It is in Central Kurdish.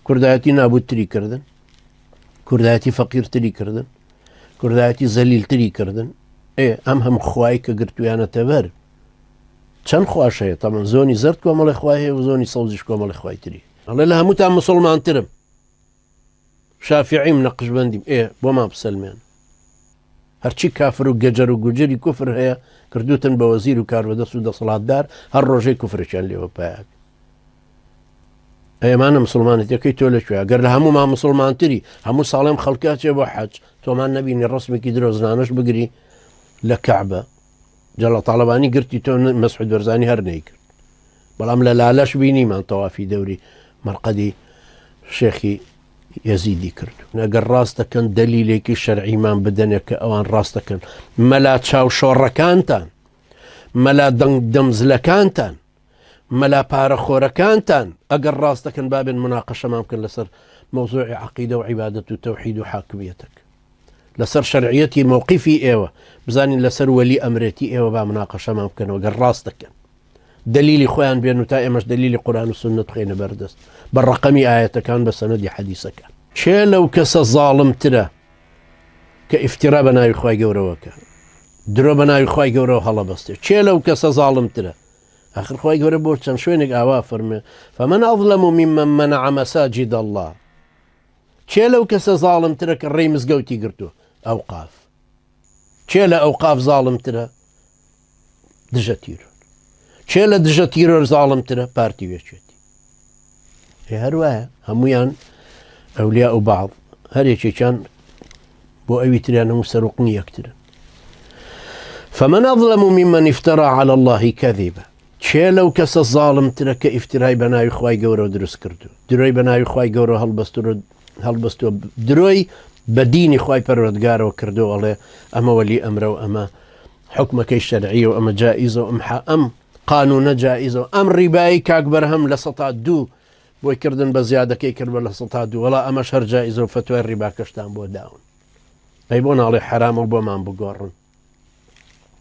کوردایەتی نابووتری کردن، کوردایەتی فەقیرتری کردن، کوردایەتی زەلیلتری کردن. ئەم هەم خوای کە گرتویانەتە بەر چەند خواشەیە تەمەن زۆنی زرد کۆمەڵی خوای هەیە و زۆنی سەوزیش کۆمەڵی خوای تری. ئەڵێ لە هەمووتان مسڵمانترم، شافعیم نەقشبەندیم. بۆ ما بسەلمێن هەرچی کافر و گەجەر و گوجری کوفر هەیە کردوتن بە وەزیر و کاربەدەست و دەسەڵاتدار، هەر ڕۆژەی کوفرێکیان لێوە پایک. ئەمانە مسلمانەتەکەی تۆ لەکوێ؟ گەر لە هەموو ما مسلمانتری هەموو ساڵێم خەڵکاچێ بۆ حەج تۆمان نەبینی ڕسمێکی درۆزنانەش بگری لە کەعبە. جەڵە تاڵەبانی گرتی تۆ مەسعود بەرزانی هەر نەیکرد، بەڵام لە لالەش بینیمان تەوافی دەوری مەرقەدی شێخی یەزیدی کرد. ئەگەر ڕاست دەکەن دەلیلێکی شەرعیمان بدەنێت کە ئەوان ڕاست دەکەن، مەلا چاوشۆڕەکانتان، مەلا دەمزلەکانتان، مەلا پارەخۆرەکانتان ئەگەر ڕاست دەکەن بابێن مناقەشەمان بکەن لەسەر مەوزوعی عەقیدە و عیبادەت و تەوحید و حاکمیەتەک، لەسەر شەرعیەتی مووقیفی ئێوە بزانین، لەسەر وەلی ئەمرێتی ئێوە با مناقەشەمان بکەنەوە گەر ڕاست دەکەن، دلیلی خۆیان بێن و تا ئێمەش دلیلی قورآن و سنت بخێنە بەردەست بە ڕەقەمی ئاەتەکان بە سەنەدی حەدیسەکان. چێ لەو کەسە زاڵمترە کە ئیفتیرا بە ناوی خوای گەورەوەکە، درۆ بە ناوی خوای گەورەوە هەڵەبەستێ؟ چێ لەو کەسە زاڵمترە؟ آخر خوای گەورە بۆ چەند شوێنێک ئاوا فەرمێ فەمەن ئەظلەم ممن منع مساجد الله. چێ لەو کەسە زاڵمترە کە ڕێی مزگەوتی گرتووە؟ ئەوقاف. چێ لە ئەوقاف زاڵمترە؟ دژە تیرۆر. چێ لە دژە تیرۆر زاڵمترە؟ پارتی وێچێتی. هەروایە هەمویان ئەولیا و بەعض هەرێکێکیان بۆ ئەوی تریان هەموو سەرۆقنی یەکترن. فمن أظلم ممن افترى على الله كذبا. چێ لەو کەسە زاڵمترە کە ئیفترای بە ناوی خوای گەورە دروست کردو، درۆی بە ناوی خوای گەورە هەڵبەستووە، درۆی بە دینی خوای پەروەردگارەوە کردو، ئەڵێ ئەمە وەلی ئەمرە و ئەمە حکمەکەی شەرعیە و ئەمە جائیزە و ئەم قانونە جائیزە و ئەم ڕیبایی کاک بەرهەم لە 102 بۆی کردن بە زیادەکەی کرد بە لە 102 وەڵا ئەمەش هەر جائیزە و فتوای ڕیباکەشتان بۆ داون. ئەی بۆ ناڵێ حرامە و بۆمان بگۆڕن.